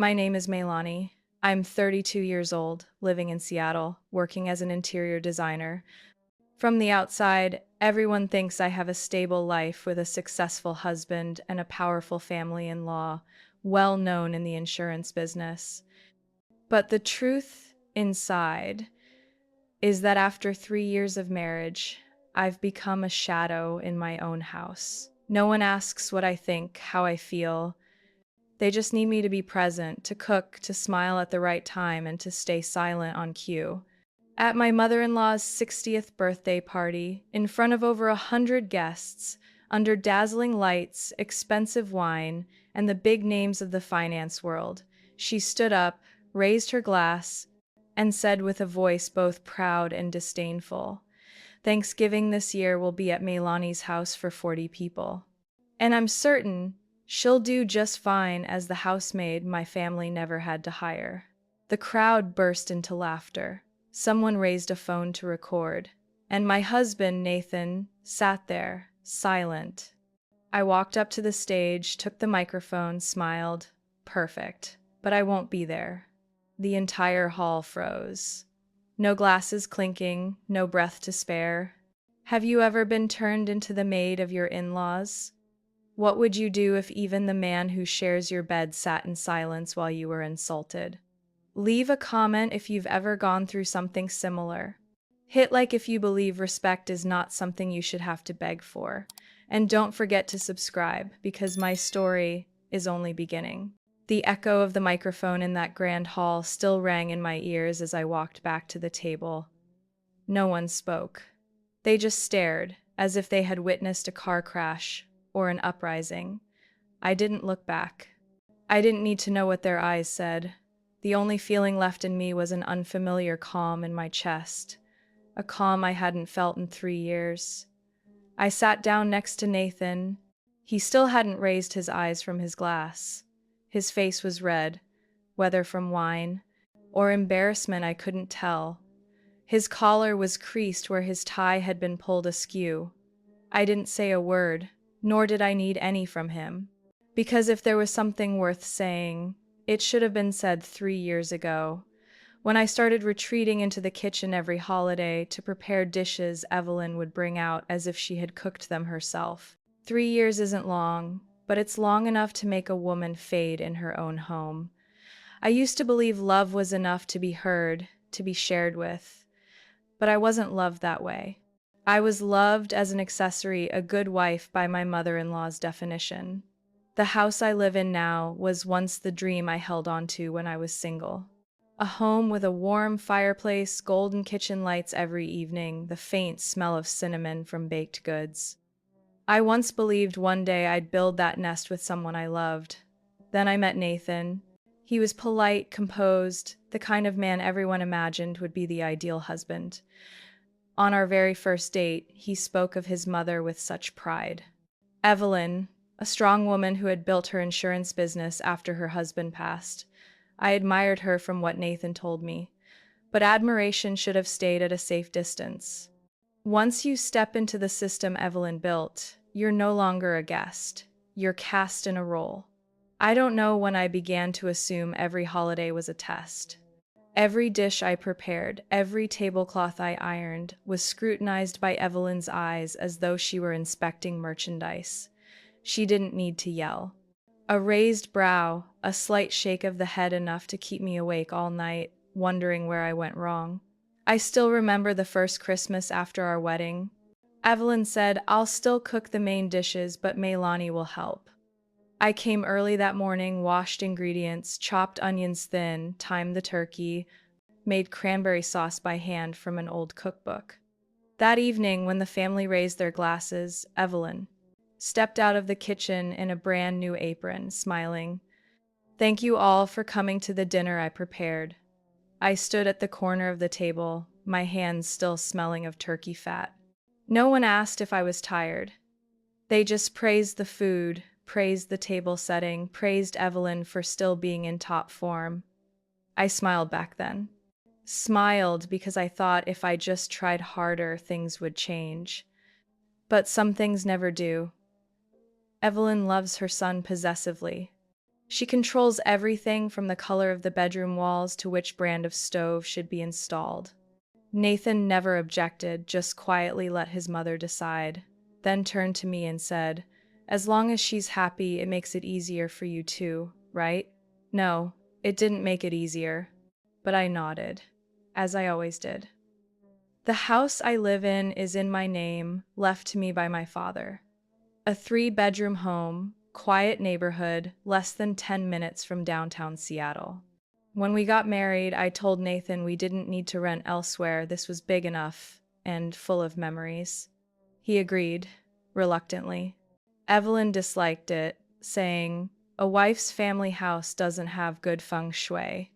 My name is Mailani. I'm 32 years old, living in Seattle, working as an interior designer. From the outside, everyone thinks I have a stable life with a successful husband and a powerful family-in-law, well known in the insurance business. But the truth inside is that after 3 years of marriage, I've become a shadow in my own house. No one asks what I think, how I feel. They just need me to be present, to cook, to smile at the right time, and to stay silent on cue. At my mother-in-law's 60th birthday party, in front of over 100 guests, under dazzling lights, expensive wine, and the big names of the finance world, she stood up, raised her glass, and said with a voice both proud and disdainful, "Thanksgiving this year will be at Meilani's house for 40 people. And I'm certain she'll do just fine as the housemaid my family never had to hire." The crowd burst into laughter. Someone raised a phone to record, and my husband, Nathan, sat there, silent. I walked up to the stage, took the microphone, smiled. Perfect. But I won't be there. The entire hall froze. No glasses clinking, no breath to spare. Have you ever been turned into the maid of your in-laws? What would you do if even the man who shares your bed sat in silence while you were insulted? Leave a comment if you've ever gone through something similar. Hit like if you believe respect is not something you should have to beg for. And don't forget to subscribe, because my story is only beginning. The echo of the microphone in that grand hall still rang in my ears as I walked back to the table. No one spoke. They just stared, as if they had witnessed a car crash or an uprising. I didn't look back. I didn't need to know what their eyes said. The only feeling left in me was an unfamiliar calm in my chest, a calm I hadn't felt in 3 years. I sat down next to Nathan. He still hadn't raised his eyes from his glass. His face was red, whether from wine or embarrassment I couldn't tell. His collar was creased where his tie had been pulled askew. I didn't say a word, nor did I need any from him. Because if there was something worth saying, it should have been said 3 years ago, when I started retreating into the kitchen every holiday to prepare dishes Evelyn would bring out as if she had cooked them herself. 3 years isn't long, but it's long enough to make a woman fade in her own home. I used to believe love was enough to be heard, to be shared with, but I wasn't loved that way. I was loved as an accessory, a good wife by my mother-in-law's definition. The house I live in now was once the dream I held on to when I was single. A home with a warm fireplace, golden kitchen lights every evening, the faint smell of cinnamon from baked goods. I once believed one day I'd build that nest with someone I loved. Then I met Nathan. He was polite, composed, the kind of man everyone imagined would be the ideal husband. On our very first date, he spoke of his mother with such pride. Evelyn, a strong woman who had built her insurance business after her husband passed. I admired her from what Nathan told me, but admiration should have stayed at a safe distance. Once you step into the system Evelyn built, you're no longer a guest. You're cast in a role. I don't know when I began to assume every holiday was a test. Every dish I prepared, every tablecloth I ironed, was scrutinized by Evelyn's eyes as though she were inspecting merchandise. She didn't need to yell. A raised brow, a slight shake of the head enough to keep me awake all night, wondering where I went wrong. I still remember the first Christmas after our wedding. Evelyn said, "I'll still cook the main dishes, but Mailani will help." I came early that morning, washed ingredients, chopped onions thin, timed the turkey, made cranberry sauce by hand from an old cookbook. That evening, when the family raised their glasses, Evelyn stepped out of the kitchen in a brand new apron, smiling. "Thank you all for coming to the dinner I prepared." I stood at the corner of the table, my hands still smelling of turkey fat. No one asked if I was tired. They just praised the food, praised the table setting, praised Evelyn for still being in top form. I smiled back then. Smiled because I thought if I just tried harder, things would change. But some things never do. Evelyn loves her son possessively. She controls everything from the color of the bedroom walls to which brand of stove should be installed. Nathan never objected, just quietly let his mother decide, then turned to me and said, "As long as she's happy, it makes it easier for you too, right?" No, it didn't make it easier, but I nodded, as I always did. The house I live in is in my name, left to me by my father. A three-bedroom home, quiet neighborhood, less than 10 minutes from downtown Seattle. When we got married, I told Nathan we didn't need to rent elsewhere, this was big enough and full of memories. He agreed, reluctantly. Evelyn disliked it, saying, "A wife's family house doesn't have good feng shui."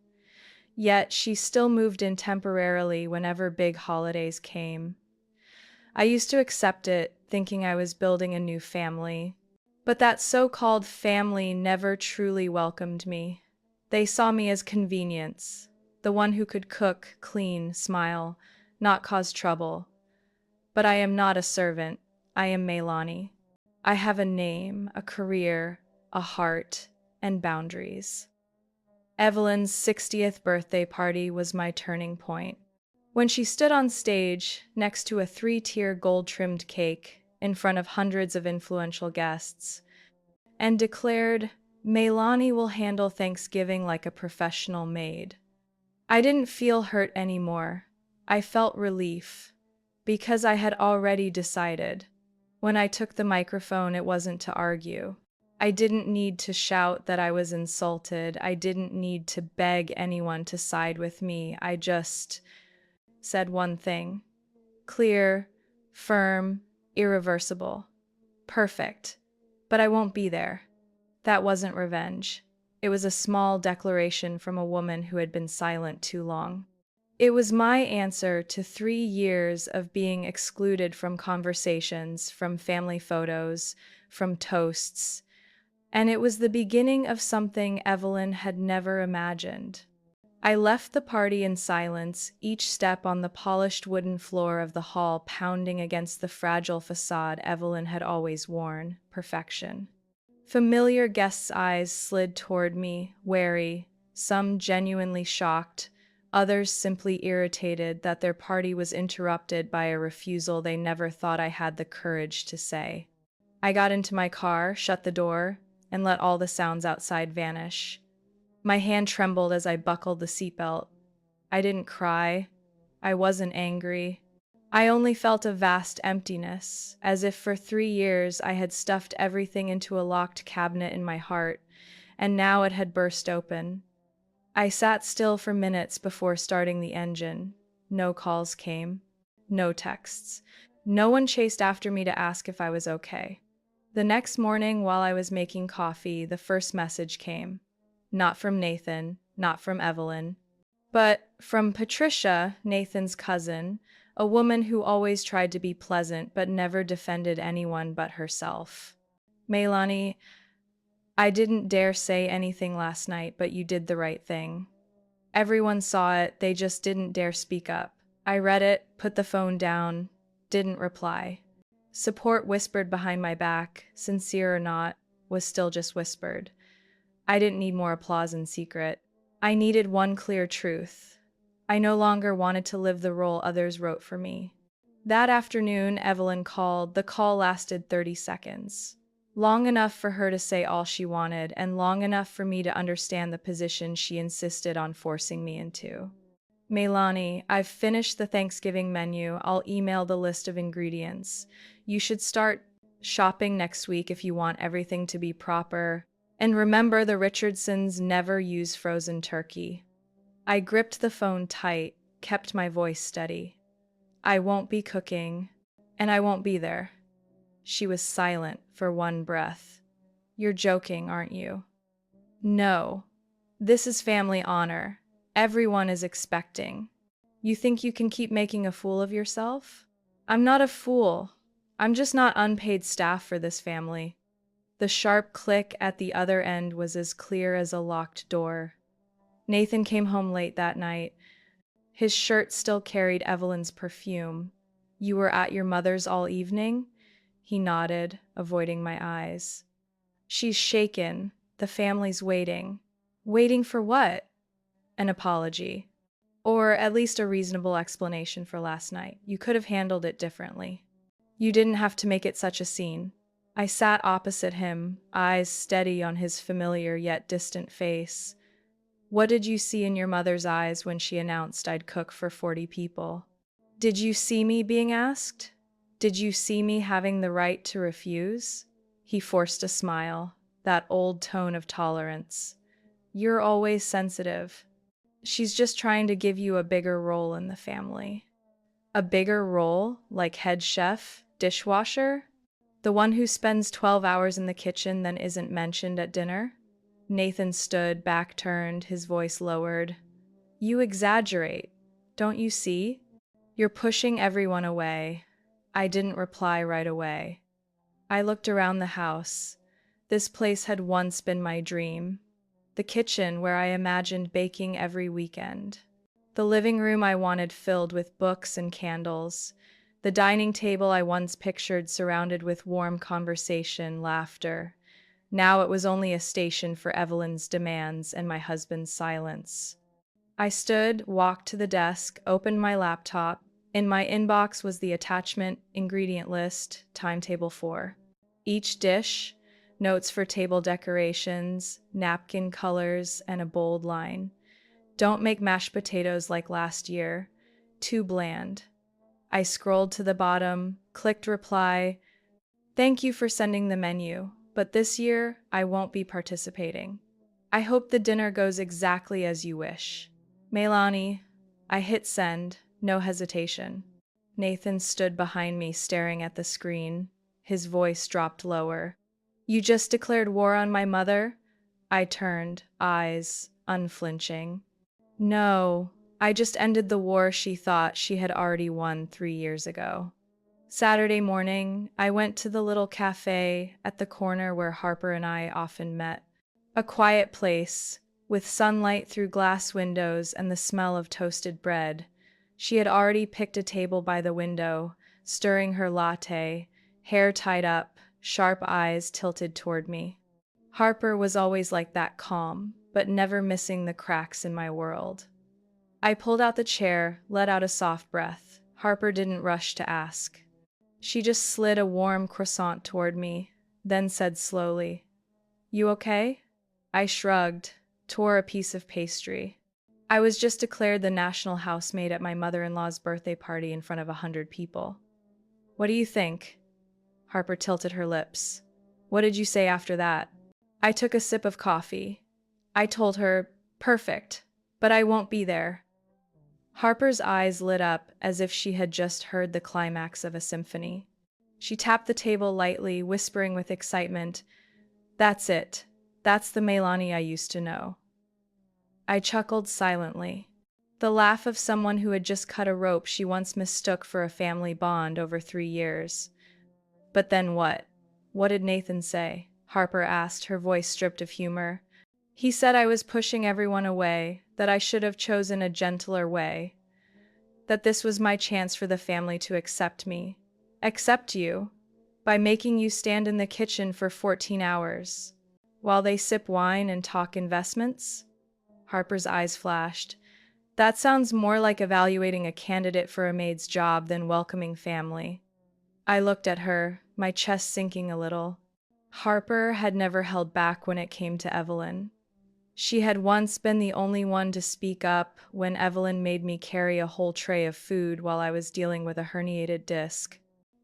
Yet she still moved in temporarily whenever big holidays came. I used to accept it, thinking I was building a new family. But that so-called family never truly welcomed me. They saw me as convenience, the one who could cook, clean, smile, not cause trouble. But I am not a servant. I am Meilani. I have a name, a career, a heart, and boundaries. Evelyn's 60th birthday party was my turning point. When she stood on stage, next to a three-tier gold-trimmed cake, in front of hundreds of influential guests, and declared, "Meilani will handle Thanksgiving like a professional maid." I didn't feel hurt anymore. I felt relief, because I had already decided. When I took the microphone, it wasn't to argue. I didn't need to shout that I was insulted. I didn't need to beg anyone to side with me. I just said one thing. Clear, firm, irreversible. Perfect. But I won't be there. That wasn't revenge. It was a small declaration from a woman who had been silent too long. It was my answer to 3 years of being excluded from conversations, from family photos, from toasts, and it was the beginning of something Evelyn had never imagined. I left the party in silence, each step on the polished wooden floor of the hall pounding against the fragile facade Evelyn had always worn, perfection. Familiar guests' eyes slid toward me, wary, some genuinely shocked, others simply irritated that their party was interrupted by a refusal they never thought I had the courage to say. I got into my car, shut the door, and let all the sounds outside vanish. My hand trembled as I buckled the seatbelt. I didn't cry. I wasn't angry. I only felt a vast emptiness, as if for 3 years I had stuffed everything into a locked cabinet in my heart, and now it had burst open. I sat still for minutes before starting the engine. No calls came. No texts. No one chased after me to ask if I was okay. The next morning, while I was making coffee, the first message came. Not from Nathan, not from Evelyn, but from Patricia, Nathan's cousin, a woman who always tried to be pleasant but never defended anyone but herself. "Meilani, I didn't dare say anything last night, but you did the right thing. Everyone saw it, they just didn't dare speak up. I read it, put the phone down, didn't reply. Support whispered behind my back, sincere or not, was still just whispered. I didn't need more applause in secret. I needed one clear truth. I no longer wanted to live the role others wrote for me." That afternoon, Evelyn called. The call lasted 30 seconds. Long enough for her to say all she wanted, and long enough for me to understand the position she insisted on forcing me into. "Meilani, I've finished the Thanksgiving menu. I'll email the list of ingredients. You should start shopping next week if you want everything to be proper. And remember, the Richardsons never use frozen turkey." I gripped the phone tight, kept my voice steady. "I won't be cooking, and I won't be there." She was silent for one breath. "You're joking, aren't you?" "No. This is family honor. Everyone is expecting. You think you can keep making a fool of yourself?" "I'm not a fool. I'm just not unpaid staff for this family." The sharp click at the other end was as clear as a locked door. Nathan came home late that night. His shirt still carried Evelyn's perfume. "You were at your mother's all evening?" He nodded, avoiding my eyes. "She's shaken. The family's waiting. Waiting for what? An apology. Or at least a reasonable explanation for last night. You could have handled it differently. You didn't have to make it such a scene. I sat opposite him, eyes steady on his familiar yet distant face. What did you see in your mother's eyes when she announced I'd cook for 40 people? Did you see me being asked? Did you see me having the right to refuse? He forced a smile, that old tone of tolerance. You're always sensitive. She's just trying to give you a bigger role in the family. A bigger role, like head chef, dishwasher? The one who spends 12 hours in the kitchen then isn't mentioned at dinner? Nathan stood, back turned, his voice lowered. You exaggerate. Don't you see? You're pushing everyone away. I didn't reply right away. I looked around the house. This place had once been my dream. The kitchen where I imagined baking every weekend. The living room I wanted filled with books and candles. The dining table I once pictured surrounded with warm conversation, laughter. Now it was only a station for Evelyn's demands and my husband's silence. I stood, walked to the desk, opened my laptop. In my inbox was the attachment, ingredient list, timetable for each dish, notes for table decorations, napkin colors, and a bold line. Don't make mashed potatoes like last year. Too bland. I scrolled to the bottom, clicked reply. Thank you for sending the menu, but this year I won't be participating. I hope the dinner goes exactly as you wish. Melanie. I hit send, no hesitation. Nathan stood behind me staring at the screen. His voice dropped lower. You just declared war on my mother? I turned, eyes unflinching. No, I just ended the war she thought she had already won 3 years ago. Saturday morning, I went to the little cafe at the corner where Harper and I often met. A quiet place, with sunlight through glass windows and the smell of toasted bread. She had already picked a table by the window, stirring her latte, hair tied up, sharp eyes tilted toward me. Harper was always like that, calm, but never missing the cracks in my world. I pulled out the chair, let out a soft breath. Harper didn't rush to ask. She just slid a warm croissant toward me, then said slowly, You okay? I shrugged, tore a piece of pastry. I was just declared the national housemaid at my mother-in-law's birthday party in front of 100 people. What do you think? Harper tilted her lips. What did you say after that? I took a sip of coffee. I told her, perfect, but I won't be there. Harper's eyes lit up as if she had just heard the climax of a symphony. She tapped the table lightly, whispering with excitement, That's it. That's the Melanie I used to know. I chuckled silently. The laugh of someone who had just cut a rope she once mistook for a family bond over 3 years. But then what? What did Nathan say? Harper asked, her voice stripped of humor. He said I was pushing everyone away, that I should have chosen a gentler way, that this was my chance for the family to accept me. Accept you? By making you stand in the kitchen for 14 hours, while they sip wine and talk investments? Harper's eyes flashed. That sounds more like evaluating a candidate for a maid's job than welcoming family. I looked at her, my chest sinking a little. Harper had never held back when it came to Evelyn. She had once been the only one to speak up when Evelyn made me carry a whole tray of food while I was dealing with a herniated disc.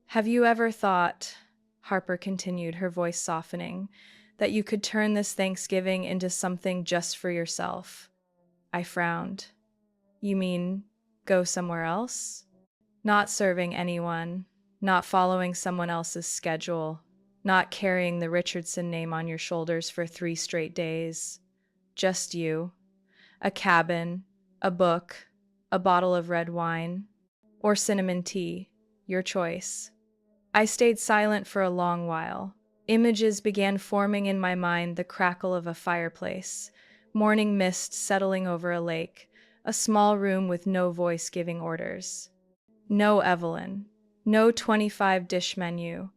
Have you ever thought, Harper continued, her voice softening, that you could turn this Thanksgiving into something just for yourself? I frowned. You mean, go somewhere else? Not serving anyone, not following someone else's schedule, not carrying the Richardson name on your shoulders for 3 straight days. Just you. A cabin, a book, a bottle of red wine, or cinnamon tea, your choice. I stayed silent for a long while. Images began forming in my mind, the crackle of a fireplace, morning mist settling over a lake, a small room with no voice giving orders. No Evelyn, no 25-dish menu,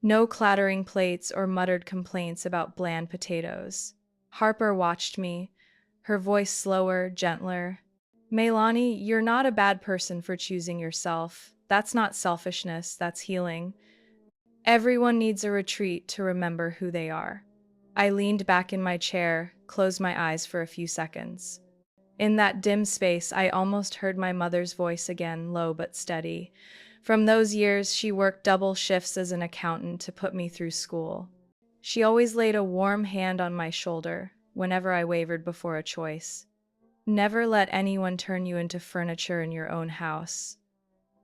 no clattering plates or muttered complaints about bland potatoes. Harper watched me, her voice slower, gentler. Meilani, you're not a bad person for choosing yourself. That's not selfishness, that's healing. Everyone needs a retreat to remember who they are. I leaned back in my chair, closed my eyes for a few seconds. In that dim space, I almost heard my mother's voice again, low but steady. From those years, she worked double shifts as an accountant to put me through school. She always laid a warm hand on my shoulder whenever I wavered before a choice. Never let anyone turn you into furniture in your own house.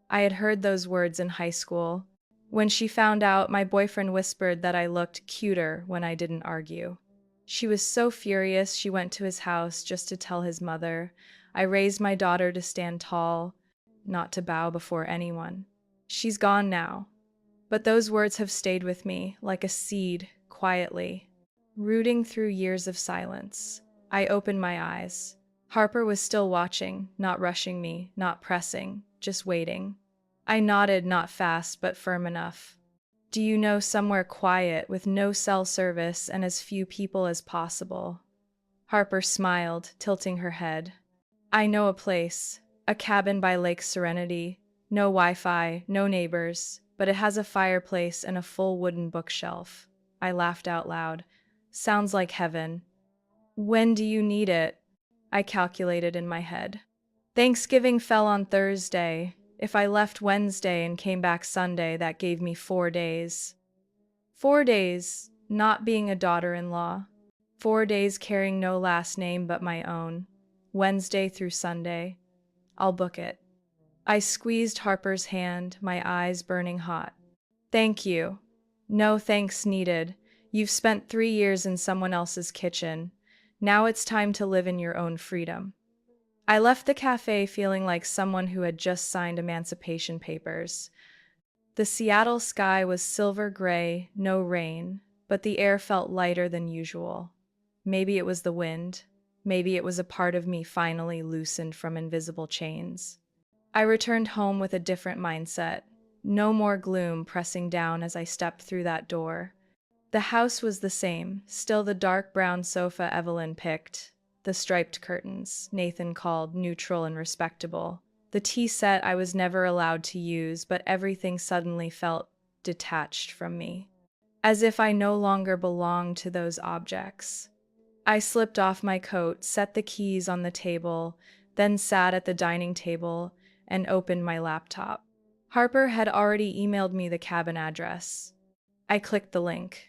I had heard those words in high school. When she found out, my boyfriend whispered that I looked cuter when I didn't argue. She was so furious she went to his house just to tell his mother. I raised my daughter to stand tall, not to bow before anyone. She's gone now, but those words have stayed with me like a seed, quietly. Rooting through years of silence, I opened my eyes. Harper was still watching, not rushing me, not pressing, just waiting. I nodded, not fast, but firm enough. Do you know somewhere quiet, with no cell service and as few people as possible? Harper smiled, tilting her head. I know a place, a cabin by Lake Serenity. No Wi-Fi, no neighbors, but it has a fireplace and a full wooden bookshelf. I laughed out loud. Sounds like heaven. When do you need it? I calculated in my head. Thanksgiving fell on Thursday. If I left Wednesday and came back Sunday, that gave me 4 days. 4 days, not being a daughter-in-law. 4 days carrying no last name but my own. Wednesday through Sunday. I'll book it. I squeezed Harper's hand, my eyes burning hot. Thank you. No thanks needed. You've spent 3 years in someone else's kitchen. Now it's time to live in your own freedom. I left the cafe feeling like someone who had just signed emancipation papers. The Seattle sky was silver gray, no rain, but the air felt lighter than usual. Maybe it was the wind. Maybe it was a part of me finally loosened from invisible chains. I returned home with a different mindset. No more gloom pressing down as I stepped through that door. The house was the same, still the dark brown sofa Evelyn picked, the striped curtains Nathan called neutral and respectable, the tea set I was never allowed to use, but everything suddenly felt detached from me, as if I no longer belonged to those objects. I slipped off my coat, set the keys on the table, then sat at the dining table and opened my laptop. Harper had already emailed me the cabin address. I clicked the link.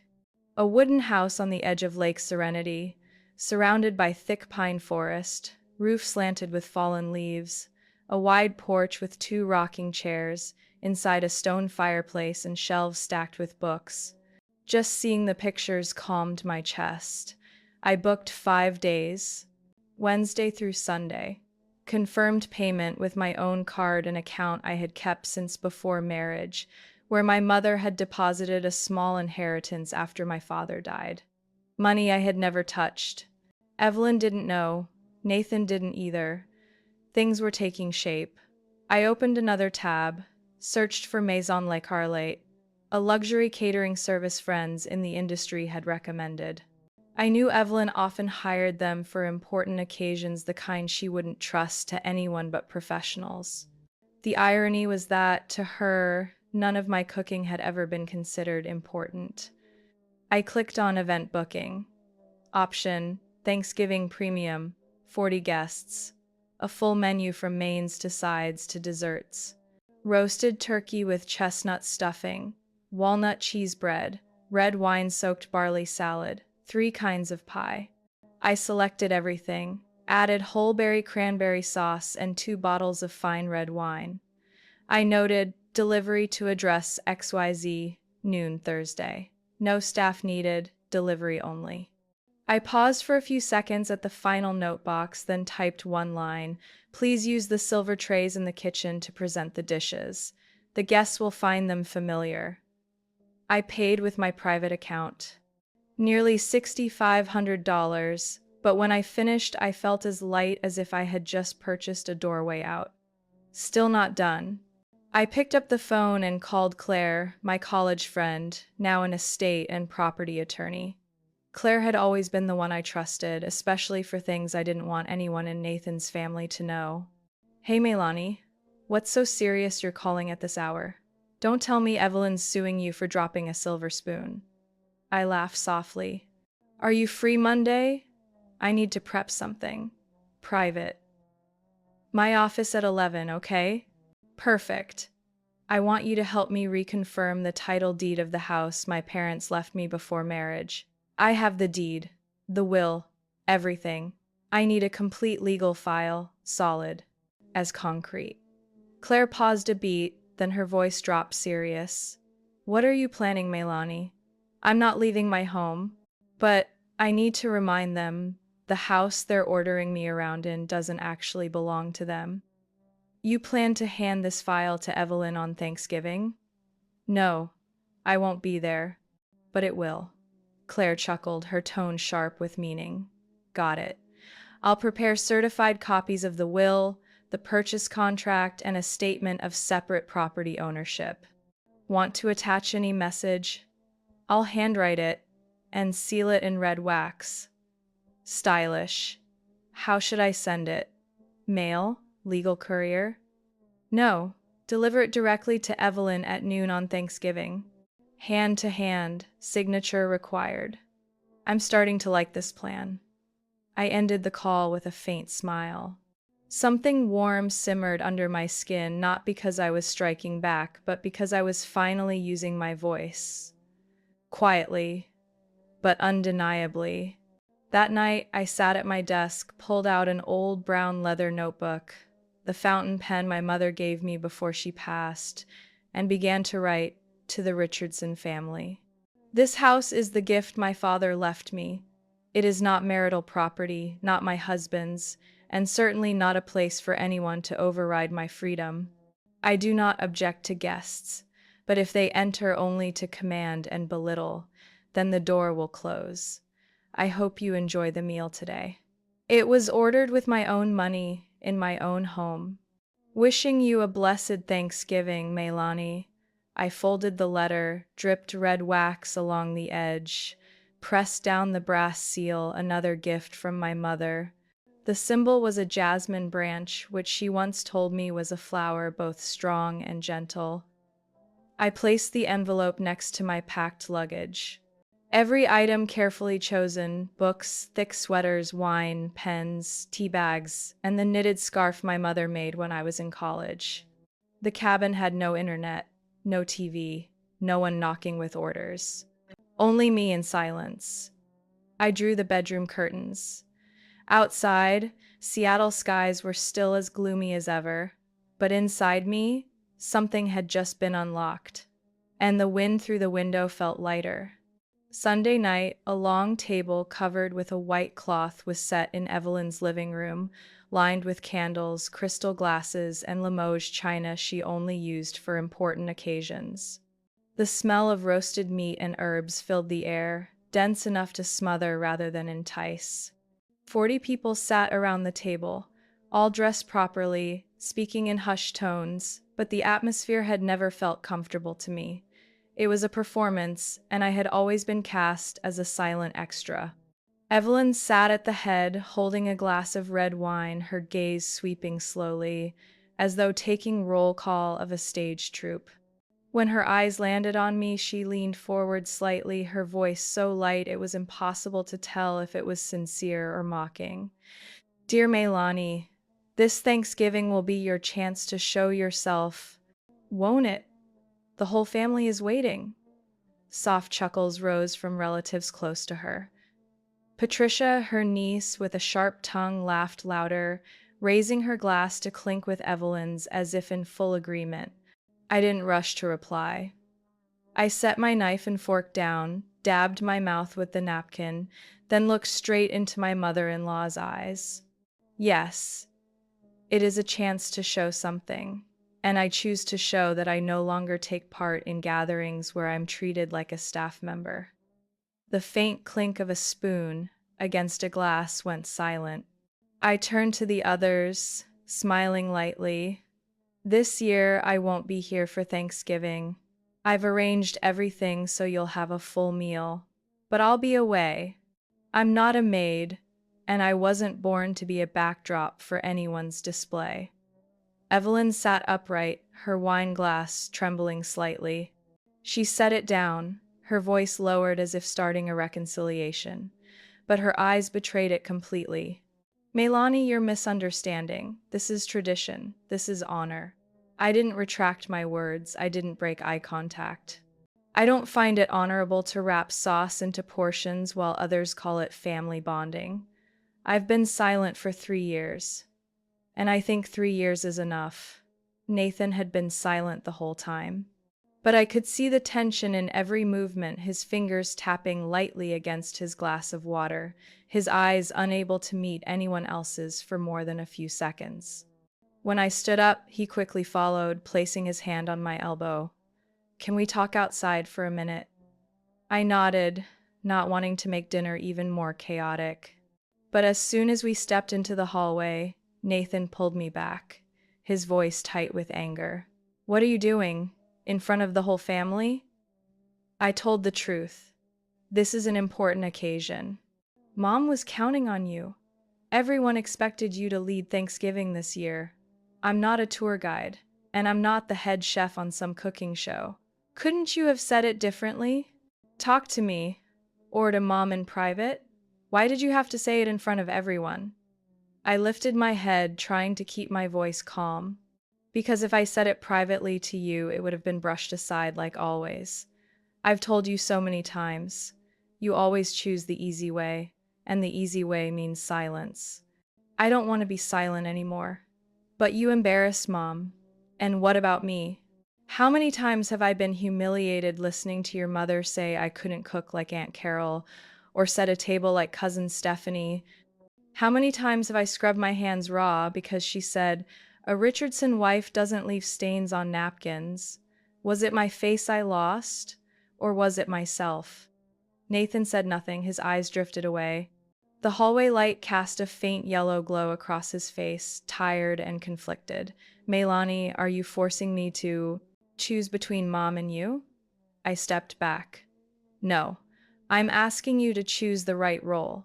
A wooden house on the edge of Lake Serenity, surrounded by thick pine forest, roof slanted with fallen leaves, a wide porch with 2 rocking chairs, inside a stone fireplace and shelves stacked with books. Just seeing the pictures calmed my chest. I booked 5 days, Wednesday through Sunday. Confirmed payment with my own card and account I had kept since before marriage, where my mother had deposited a small inheritance after my father died. Money I had never touched. Evelyn didn't know. Nathan didn't either. Things were taking shape. I opened another tab, searched for Maison Le Carlet, a luxury catering service friends in the industry had recommended. I knew Evelyn often hired them for important occasions, the kind she wouldn't trust to anyone but professionals. The irony was that, to her, none of my cooking had ever been considered important. I clicked on event booking. Option, Thanksgiving premium, 40 guests. A full menu from mains to sides to desserts. Roasted turkey with chestnut stuffing, walnut cheese bread, red wine-soaked barley salad, 3 kinds of pie. I selected everything, added whole berry cranberry sauce and 2 bottles of fine red wine. I noted, delivery to address XYZ, noon Thursday. No staff needed, delivery only. I paused for a few seconds at the final note box, then typed 1 line. Please use the silver trays in the kitchen to present the dishes. The guests will find them familiar. I paid with my private account. Nearly $6,500, but when I finished, I felt as light as if I had just purchased a doorway out. Still not done. I picked up the phone and called Claire, my college friend, now an estate and property attorney. Claire had always been the one I trusted, especially for things I didn't want anyone in Nathan's family to know. Hey, Melanie, what's so serious you're calling at this hour? Don't tell me Evelyn's suing you for dropping a silver spoon. I laughed softly. Are you free Monday? I need to prep something. Private. My office at 11, okay? Perfect. I want you to help me reconfirm the title deed of the house my parents left me before marriage. I have the deed, the will, everything. I need a complete legal file, solid, as concrete. Claire paused a beat, then her voice dropped serious. What are you planning, Melanie? I'm not leaving my home, but I need to remind them the house they're ordering me around in doesn't actually belong to them. You plan to hand this file to Evelyn on Thanksgiving? No, I won't be there, but it will. Claire chuckled, her tone sharp with meaning. Got it. I'll prepare certified copies of the will, the purchase contract, and a statement of separate property ownership. Want to attach any message? I'll handwrite it and seal it in red wax. Stylish. How should I send it? Mail? Legal courier? No, deliver it directly to Evelyn at noon on Thanksgiving. Hand to hand, signature required. I'm starting to like this plan. I ended the call with a faint smile. Something warm simmered under my skin, not because I was striking back, but because I was finally using my voice. Quietly, but undeniably. That night, I sat at my desk, pulled out an old brown leather notebook, the fountain pen my mother gave me before she passed, and began to write to the Richardson family. This house is the gift my father left me. It is not marital property, not my husband's, and certainly not a place for anyone to override my freedom. I do not object to guests, but if they enter only to command and belittle, then the door will close. I hope you enjoy the meal today. It was ordered with my own money in my own home. Wishing you a blessed Thanksgiving, Melanie. I folded the letter, dripped red wax along the edge, pressed down the brass seal, another gift from my mother. The symbol was a jasmine branch, which she once told me was a flower both strong and gentle. I placed the envelope next to my packed luggage. Every item carefully chosen: books, thick sweaters, wine, pens, tea bags, and the knitted scarf my mother made when I was in college. The cabin had no internet, no TV, no one knocking with orders. Only me in silence. I drew the bedroom curtains. Outside, Seattle skies were still as gloomy as ever, but inside me, something had just been unlocked, and the wind through the window felt lighter. Sunday night, a long table covered with a white cloth was set in Evelyn's living room, lined with candles, crystal glasses, and Limoges china she only used for important occasions. The smell of roasted meat and herbs filled the air, dense enough to smother rather than entice. 40 people sat around the table, all dressed properly, speaking in hushed tones, but the atmosphere had never felt comfortable to me. It was a performance, and I had always been cast as a silent extra. Evelyn sat at the head, holding a glass of red wine, her gaze sweeping slowly, as though taking roll call of a stage troupe. When her eyes landed on me, she leaned forward slightly, her voice so light it was impossible to tell if it was sincere or mocking. Dear Melanie, this Thanksgiving will be your chance to show yourself, won't it? The whole family is waiting. Soft chuckles rose from relatives close to her. Patricia, her niece, with a sharp tongue, laughed louder, raising her glass to clink with Evelyn's as if in full agreement. I didn't rush to reply. I set my knife and fork down, dabbed my mouth with the napkin, then looked straight into my mother-in-law's eyes. Yes, it is a chance to show something, and I choose to show that I no longer take part in gatherings where I'm treated like a staff member. The faint clink of a spoon against a glass went silent. I turned to the others, smiling lightly. This year, I won't be here for Thanksgiving. I've arranged everything so you'll have a full meal, but I'll be away, I'm not a maid, and I wasn't born to be a backdrop for anyone's display. Evelyn sat upright, her wine glass trembling slightly. She set it down, her voice lowered as if starting a reconciliation, but her eyes betrayed it completely. Melanie, you're misunderstanding. This is tradition. This is honor. I didn't retract my words. I didn't break eye contact. I don't find it honorable to wrap sauce into portions while others call it family bonding. I've been silent for 3 years, and I think 3 years is enough. Nathan had been silent the whole time, but I could see the tension in every movement, his fingers tapping lightly against his glass of water, his eyes unable to meet anyone else's for more than a few seconds. When I stood up, he quickly followed, placing his hand on my elbow. Can we talk outside for a minute? I nodded, not wanting to make dinner even more chaotic. But as soon as we stepped into the hallway, Nathan pulled me back, his voice tight with anger. What are you doing? In front of the whole family? I told the truth. This is an important occasion. Mom was counting on you. Everyone expected you to lead Thanksgiving this year. I'm not a tour guide, and I'm not the head chef on some cooking show. Couldn't you have said it differently? Talk to me, or to Mom in private? Why did you have to say it in front of everyone? I lifted my head, trying to keep my voice calm. Because if I said it privately to you, it would have been brushed aside like always. I've told you so many times. You always choose the easy way, and the easy way means silence. I don't want to be silent anymore. But you embarrassed Mom. And what about me? How many times have I been humiliated listening to your mother say I couldn't cook like Aunt Carol, or set a table like Cousin Stephanie? How many times have I scrubbed my hands raw because she said, a Richardson wife doesn't leave stains on napkins? Was it my face I lost, or was it myself? Nathan said nothing, his eyes drifted away. The hallway light cast a faint yellow glow across his face, tired and conflicted. Melanie, are you forcing me to choose between Mom and you? I stepped back. No, I'm asking you to choose the right role.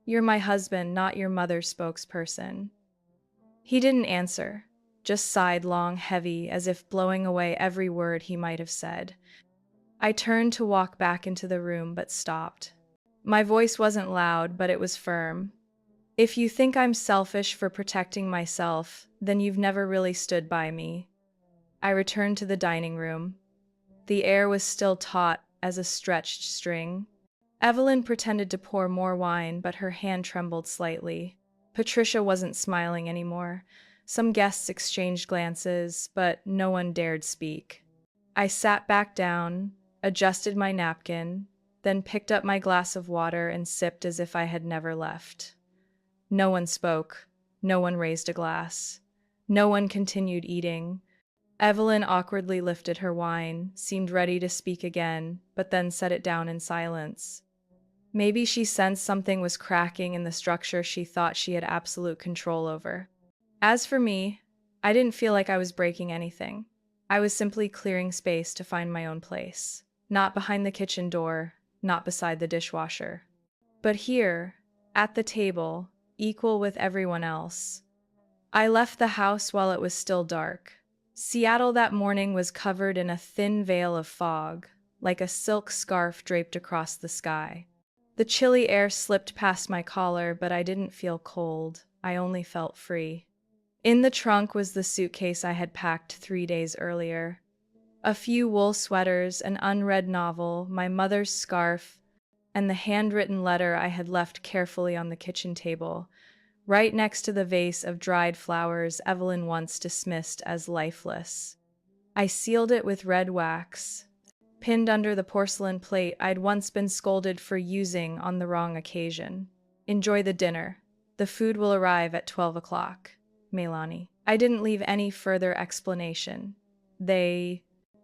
You're my husband, not your mother's spokesperson. He didn't answer, just sighed long, heavy, as if blowing away every word he might have said. I turned to walk back into the room, but stopped. My voice wasn't loud, but it was firm. If you think I'm selfish for protecting myself, then you've never really stood by me. I returned to the dining room. The air was still taut as a stretched string. Evelyn pretended to pour more wine, but her hand trembled slightly. Patricia wasn't smiling anymore. Some guests exchanged glances, but no one dared speak. I sat back down, adjusted my napkin, then picked up my glass of water and sipped as if I had never left. No one spoke. No one raised a glass. No one continued eating. Evelyn awkwardly lifted her wine, seemed ready to speak again, but then set it down in silence. Maybe she sensed something was cracking in the structure she thought she had absolute control over. As for me, I didn't feel like I was breaking anything. I was simply clearing space to find my own place. Not behind the kitchen door, not beside the dishwasher. But here, at the table, equal with everyone else. I left the house while it was still dark. Seattle that morning was covered in a thin veil of fog, like a silk scarf draped across the sky. The chilly air slipped past my collar, but I didn't feel cold. I only felt free. In the trunk was the suitcase I had packed 3 days earlier. A few wool sweaters, an unread novel, my mother's scarf, and the handwritten letter I had left carefully on the kitchen table, right next to the vase of dried flowers Evelyn once dismissed as lifeless. I sealed it with red wax, pinned under the porcelain plate I'd once been scolded for using on the wrong occasion. Enjoy the dinner. The food will arrive at 12 o'clock, Melanie. I didn't leave any further explanation. They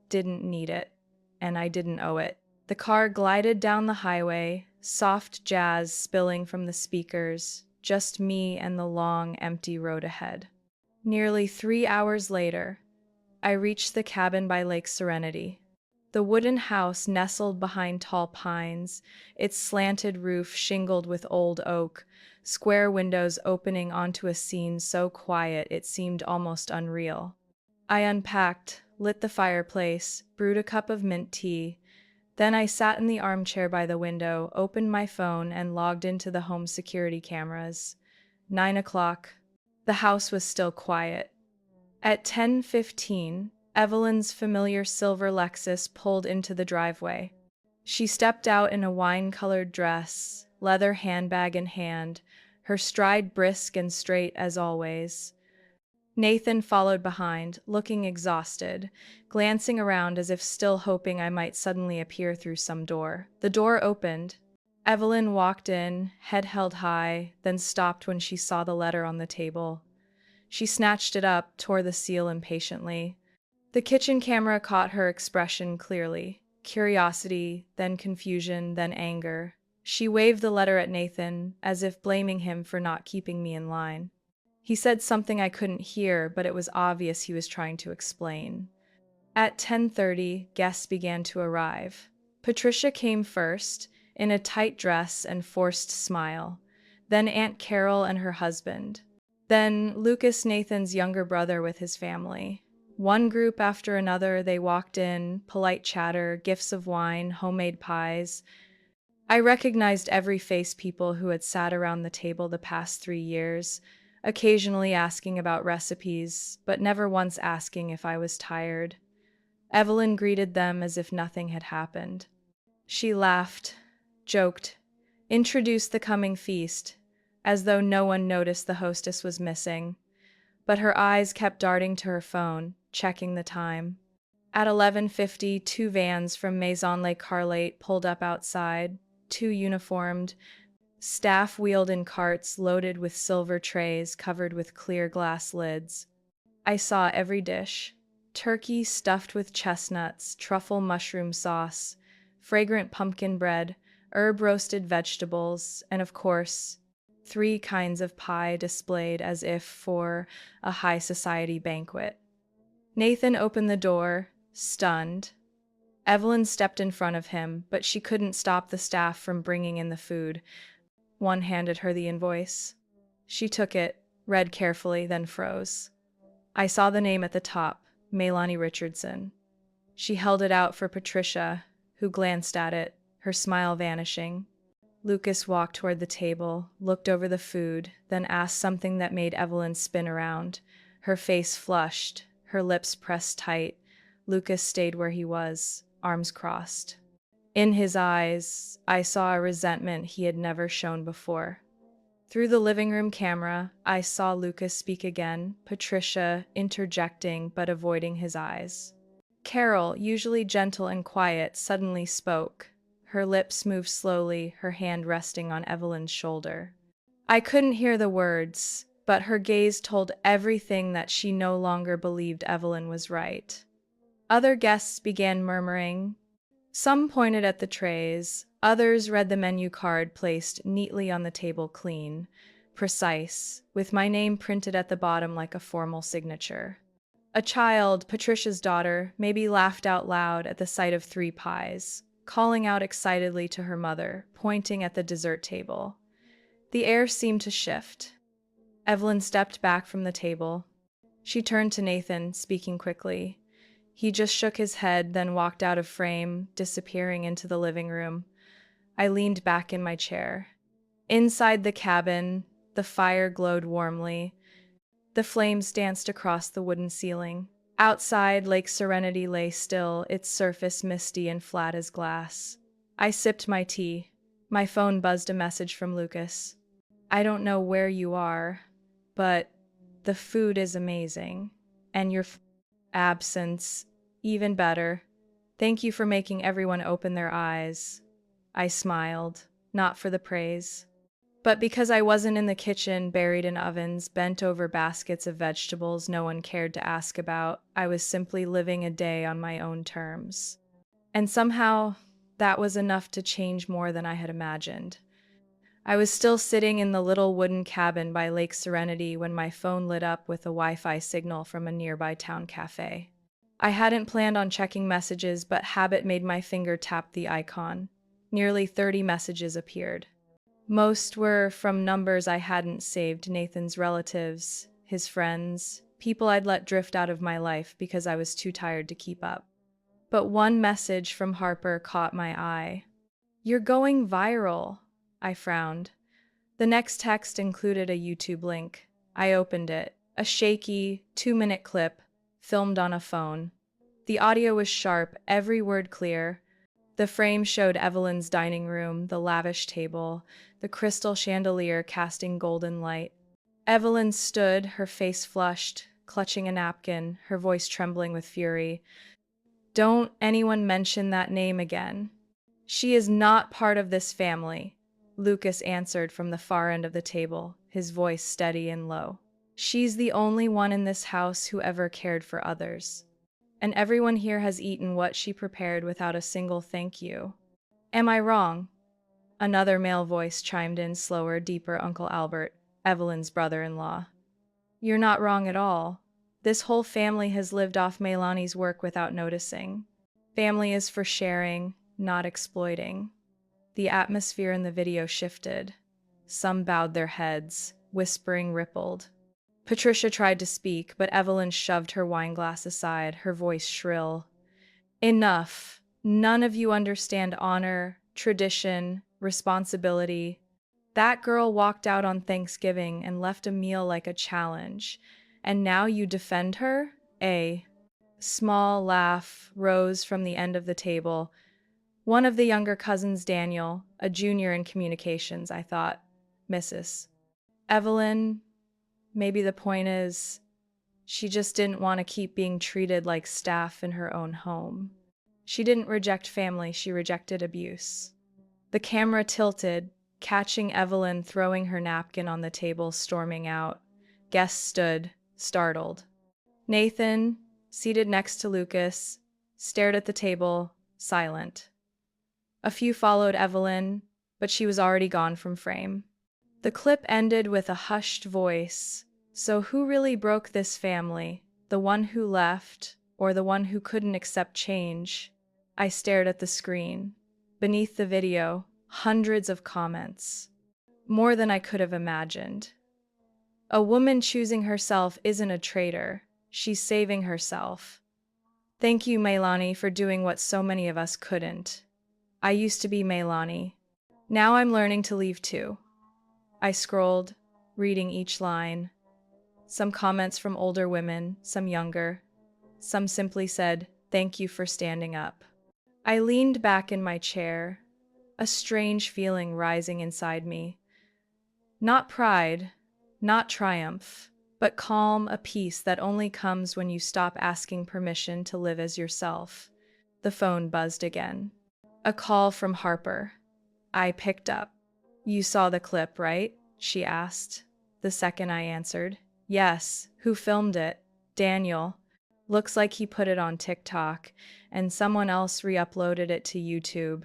didn't need it, and I didn't owe it. The car glided down the highway, soft jazz spilling from the speakers, just me and the long, empty road ahead. Nearly 3 hours later, I reached the cabin by Lake Serenity. The wooden house nestled behind tall pines, its slanted roof shingled with old oak, square windows opening onto a scene so quiet it seemed almost unreal. I unpacked, lit the fireplace, brewed a cup of mint tea. Then I sat in the armchair by the window, opened my phone, and logged into the home security cameras. 9 o'clock. The house was still quiet. At 10:15, Evelyn's familiar silver Lexus pulled into the driveway. She stepped out in a wine-colored dress, leather handbag in hand, her stride brisk and straight as always. Nathan followed behind, looking exhausted, glancing around as if still hoping I might suddenly appear through some door. The door opened. Evelyn walked in, head held high, then stopped when she saw the letter on the table. She snatched it up, tore the seal impatiently. The kitchen camera caught her expression clearly. Curiosity, then confusion, then anger. She waved the letter at Nathan, as if blaming him for not keeping me in line. He said something I couldn't hear, but it was obvious he was trying to explain. At 10:30, guests began to arrive. Patricia came first, in a tight dress and forced smile. Then Aunt Carol and her husband. Then Lucas, Nathan's younger brother, with his family. One group after another, they walked in, polite chatter, gifts of wine, homemade pies. I recognized every face, people who had sat around the table the past 3 years, occasionally asking about recipes, but never once asking if I was tired. Evelyn greeted them as if nothing had happened. She laughed, joked, introduced the coming feast, as though no one noticed the hostess was missing. But her eyes kept darting to her phone, checking the time. At 11:50, two vans from Maison Les Carlate pulled up outside, two uniformed. Staff wheeled in carts loaded with silver trays covered with clear glass lids. I saw every dish. Turkey stuffed with chestnuts, truffle mushroom sauce, fragrant pumpkin bread, herb-roasted vegetables, and of course, 3 kinds of pie displayed as if for a high society banquet. Nathan opened the door, stunned. Evelyn stepped in front of him, but she couldn't stop the staff from bringing in the food. One handed her the invoice. She took it, read carefully, then froze. I saw the name at the top, Melanie Richardson. She held it out for Patricia, who glanced at it, her smile vanishing. Lucas walked toward the table, looked over the food, then asked something that made Evelyn spin around. Her face flushed, her lips pressed tight. Lucas stayed where he was, arms crossed. In his eyes, I saw a resentment he had never shown before. Through the living room camera, I saw Lucas speak again, Patricia interjecting but avoiding his eyes. Carol, usually gentle and quiet, suddenly spoke. Her lips moved slowly, her hand resting on Evelyn's shoulder. I couldn't hear the words, but her gaze told everything that she no longer believed Evelyn was right. Other guests began murmuring. Some pointed at the trays, others read the menu card placed neatly on the table, clean, precise, with my name printed at the bottom like a formal signature. A child, Patricia's daughter, maybe laughed out loud at the sight of 3 pies, calling out excitedly to her mother, pointing at the dessert table. The air seemed to shift. Evelyn stepped back from the table. She turned to Nathan, speaking quickly. He just shook his head, then walked out of frame, disappearing into the living room. I leaned back in my chair. Inside the cabin, the fire glowed warmly. The flames danced across the wooden ceiling. Outside, Lake Serenity lay still, its surface misty and flat as glass. I sipped my tea. My phone buzzed a message from Lucas. I don't know where you are, but the food is amazing. And your absence, even better. Thank you for making everyone open their eyes. I smiled, not for the praise, but because I wasn't in the kitchen, buried in ovens, bent over baskets of vegetables no one cared to ask about. I was simply living a day on my own terms. And somehow, that was enough to change more than I had imagined. I was still sitting in the little wooden cabin by Lake Serenity when my phone lit up with a Wi-Fi signal from a nearby town cafe. I hadn't planned on checking messages, but habit made my finger tap the icon. Nearly 30 messages appeared. Most were from numbers I hadn't saved: Nathan's relatives, his friends, people I'd let drift out of my life because I was too tired to keep up. But one message from Harper caught my eye. "You're going viral." I frowned. The next text included a YouTube link. I opened it. A shaky, 2-minute clip, filmed on a phone. The audio was sharp, every word clear. The frame showed Evelyn's dining room, the lavish table, the crystal chandelier casting golden light. Evelyn stood, her face flushed, clutching a napkin, her voice trembling with fury. "Don't anyone mention that name again. She is not part of this family," Lucas answered from the far end of the table, his voice steady and low. "She's the only one in this house who ever cared for others. And everyone here has eaten what she prepared without a single thank you. Am I wrong?" Another male voice chimed in, slower, deeper: Uncle Albert, Evelyn's brother-in-law. "You're not wrong at all. This whole family has lived off Meilani's work without noticing. Family is for sharing, not exploiting." The atmosphere in the video shifted. Some bowed their heads, whispering rippled. Patricia tried to speak, but Evelyn shoved her wineglass aside, her voice shrill. "Enough. None of you understand honor, tradition, responsibility. That girl walked out on Thanksgiving and left a meal like a challenge. And now you defend her?" A small laugh rose from the end of the table. "One of the younger cousins, Daniel, a junior in communications," I thought. "Mrs. Evelyn, maybe the point is, she just didn't want to keep being treated like staff in her own home. She didn't reject family, she rejected abuse." The camera tilted, catching Evelyn throwing her napkin on the table, storming out. Guests stood, startled. Nathan, seated next to Lucas, stared at the table, silent. A few followed Evelyn, but she was already gone from frame. The clip ended with a hushed voice. "So who really broke this family? The one who left, or the one who couldn't accept change?" I stared at the screen. Beneath the video, hundreds of comments. More than I could have imagined. "A woman choosing herself isn't a traitor. She's saving herself. Thank you, Meilani, for doing what so many of us couldn't. I used to be Meilani. Now I'm learning to leave too." I scrolled, reading each line. Some comments from older women, some younger. Some simply said, "Thank you for standing up." I leaned back in my chair, a strange feeling rising inside me. Not pride, not triumph, but calm, a peace that only comes when you stop asking permission to live as yourself. The phone buzzed again. A call from Harper. I picked up. "You saw the clip, right?" she asked. The second I answered, "Yes." "Who filmed it?" "Daniel. Looks like he put it on TikTok, and someone else re-uploaded it to YouTube.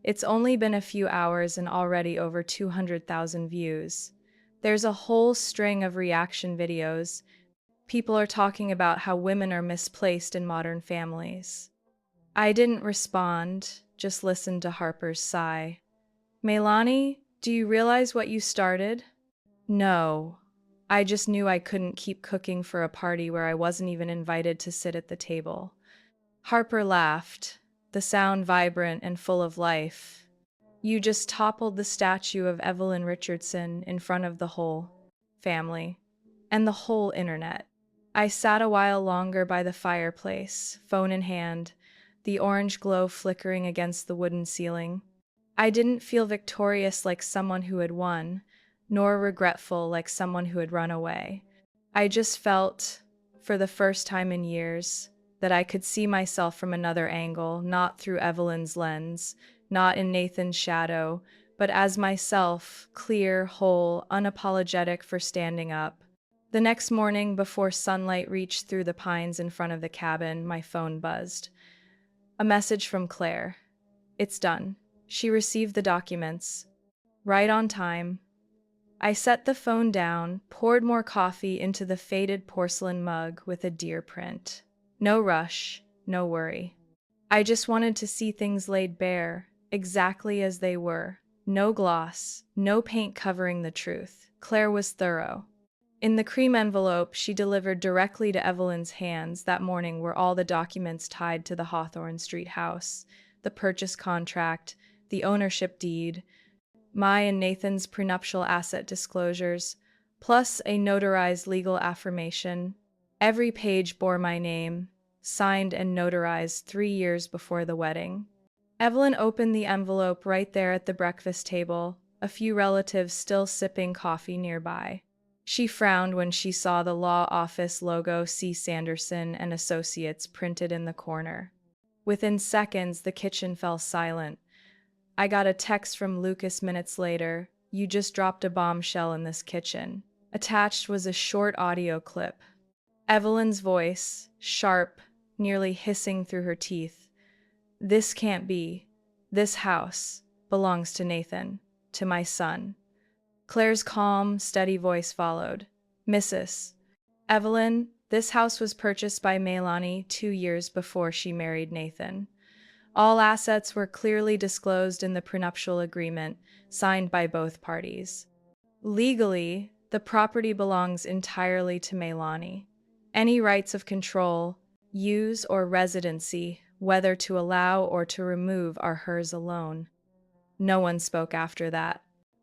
It's only been a few hours and already over 200,000 views. There's a whole string of reaction videos. People are talking about how women are misplaced in modern families." I didn't respond, just listened to Harper's sigh. "Meilani, do you realize what you started?" "No. I just knew I couldn't keep cooking for a party where I wasn't even invited to sit at the table." Harper laughed, the sound vibrant and full of life. "You just toppled the statue of Evelyn Richardson in front of the whole family and the whole internet." I sat a while longer by the fireplace, phone in hand, the orange glow flickering against the wooden ceiling. I didn't feel victorious like someone who had won, nor regretful like someone who had run away. I just felt, for the first time in years, that I could see myself from another angle, not through Evelyn's lens, not in Nathan's shadow, but as myself, clear, whole, unapologetic for standing up. The next morning, before sunlight reached through the pines in front of the cabin, my phone buzzed. A message from Claire. "It's done." She received the documents. Right on time. I set the phone down, poured more coffee into the faded porcelain mug with a deer print. No rush, no worry. I just wanted to see things laid bare, exactly as they were. No gloss, no paint covering the truth. Claire was thorough. In the cream envelope she delivered directly to Evelyn's hands that morning were all the documents tied to the Hawthorne Street house, the purchase contract, the ownership deed, my and Nathan's prenuptial asset disclosures, plus a notarized legal affirmation. Every page bore my name, signed and notarized 3 years before the wedding. Evelyn opened the envelope right there at the breakfast table, a few relatives still sipping coffee nearby. She frowned when she saw the law office logo C. Sanderson and Associates printed in the corner. Within seconds, the kitchen fell silent. I got a text from Lucas minutes later. You just dropped a bombshell in this kitchen. Attached was a short audio clip. Evelyn's voice, sharp, nearly hissing through her teeth. This can't be. This house belongs to Nathan, to my son. Claire's calm, steady voice followed. Mrs. Evelyn, this house was purchased by Maylani 2 years before she married Nathan. All assets were clearly disclosed in the prenuptial agreement signed by both parties. Legally, the property belongs entirely to Maylani. Any rights of control, use, or residency, whether to allow or to remove, are hers alone. No one spoke after that.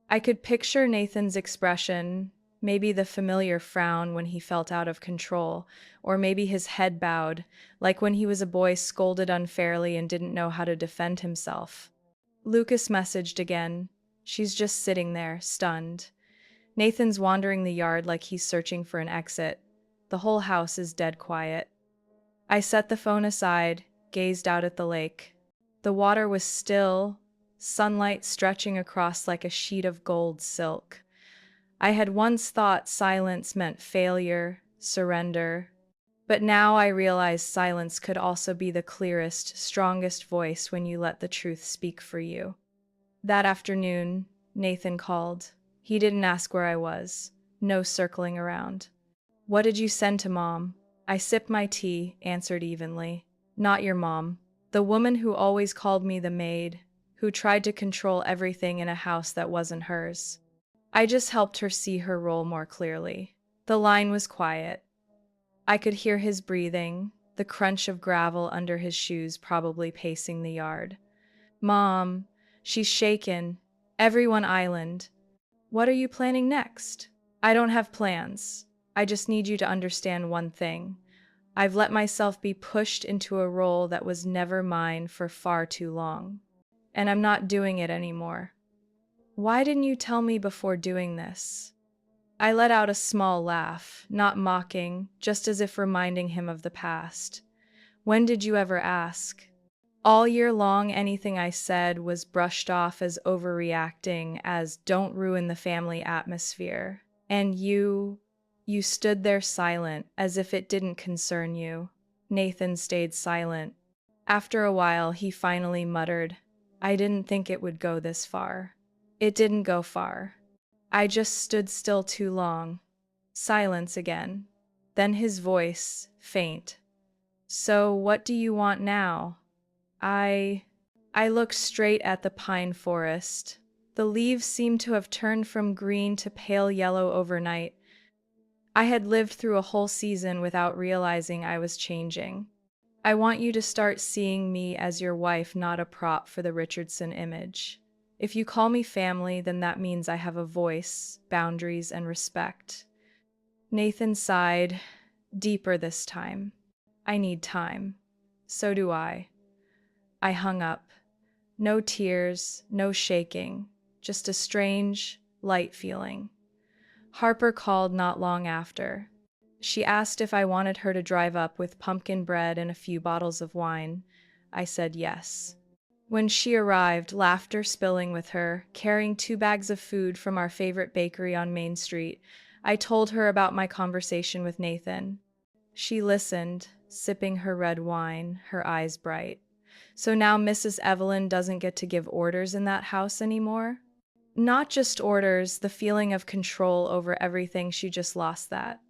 I could picture Nathan's expression, maybe the familiar frown when he felt out of control, or maybe his head bowed, like when he was a boy scolded unfairly and didn't know how to defend himself. Lucas messaged again. She's just sitting there, stunned. Nathan's wandering the yard like he's searching for an exit. The whole house is dead quiet. I set the phone aside, gazed out at the lake. The water was still, sunlight stretching across like a sheet of gold silk. I had once thought silence meant failure, surrender, but now I realize silence could also be the clearest, strongest voice when you let the truth speak for you. That afternoon, Nathan called. He didn't ask where I was. No circling around. What did you send to Mom? I sipped my tea, answered evenly. Not your mom. The woman who always called me the maid, who tried to control everything in a house that wasn't hers. I just helped her see her role more clearly. The line was quiet. I could hear his breathing, the crunch of gravel under his shoes, probably pacing the yard. Mom, she's shaken. Everyone island. What are you planning next? I don't have plans. I just need you to understand one thing. I've let myself be pushed into a role that was never mine for far too long. And I'm not doing it anymore. Why didn't you tell me before doing this? I let out a small laugh, not mocking, just as if reminding him of the past. When did you ever ask? All year long, anything I said was brushed off as overreacting, as don't ruin the family atmosphere. And you stood there silent, as if it didn't concern you. Nathan stayed silent. After a while, he finally muttered, I didn't think it would go this far. It didn't go far. I just stood still too long. Silence again. Then his voice, faint. So what do you want now? I looked straight at the pine forest. The leaves seemed to have turned from green to pale yellow overnight. I had lived through a whole season without realizing I was changing. I want you to start seeing me as your wife, not a prop for the Richardson image. If you call me family, then that means I have a voice, boundaries, and respect. Nathan sighed, deeper this time. I need time. So do I. I hung up. No tears, no shaking, just a strange, light feeling. Harper called not long after. She asked if I wanted her to drive up with pumpkin bread and a few bottles of wine. I said yes. When she arrived, laughter spilling with her, carrying 2 bags of food from our favorite bakery on Main Street, I told her about my conversation with Nathan. She listened, sipping her red wine, her eyes bright. So now Mrs. Evelyn doesn't get to give orders in that house anymore? Not just orders, the feeling of control over everything. She just lost that.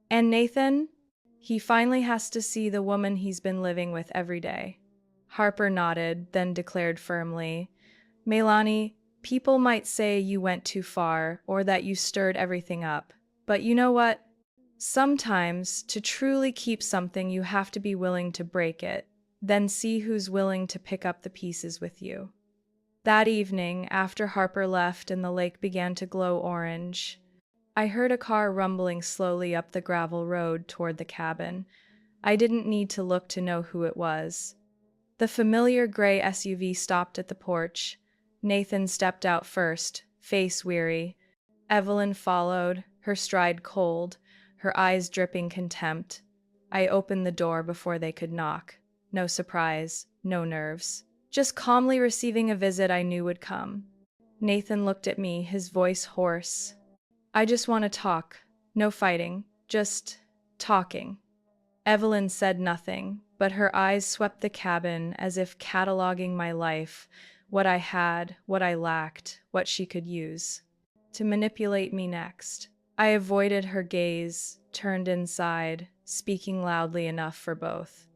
And Nathan? He finally has to see the woman he's been living with every day. Harper nodded, then declared firmly, Melanie, people might say you went too far or that you stirred everything up. But you know what? Sometimes, to truly keep something, you have to be willing to break it, then see who's willing to pick up the pieces with you. That evening, after Harper left and the lake began to glow orange, I heard a car rumbling slowly up the gravel road toward the cabin. I didn't need to look to know who it was. The familiar gray SUV stopped at the porch. Nathan stepped out first, face weary. Evelyn followed, her stride cold, her eyes dripping contempt. I opened the door before they could knock. No surprise, no nerves. Just calmly receiving a visit I knew would come. Nathan looked at me, his voice hoarse. I just want to talk. No fighting. Just talking. Evelyn said nothing, but her eyes swept the cabin as if cataloging my life, what I had, what I lacked, what she could use to manipulate me next. I avoided her gaze, turned inside, speaking loudly enough for both.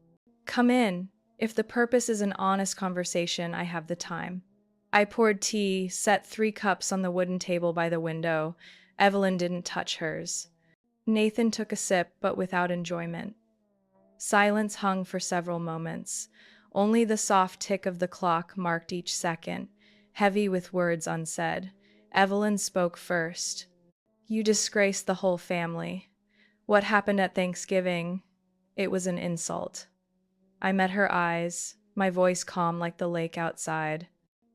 Come in. If the purpose is an honest conversation, I have the time. I poured tea, set 3 cups on the wooden table by the window. Evelyn didn't touch hers. Nathan took a sip, but without enjoyment. Silence hung for several moments. Only the soft tick of the clock marked each second, heavy with words unsaid. Evelyn spoke first. You disgraced the whole family. What happened at Thanksgiving? It was an insult. I met her eyes, my voice calm like the lake outside.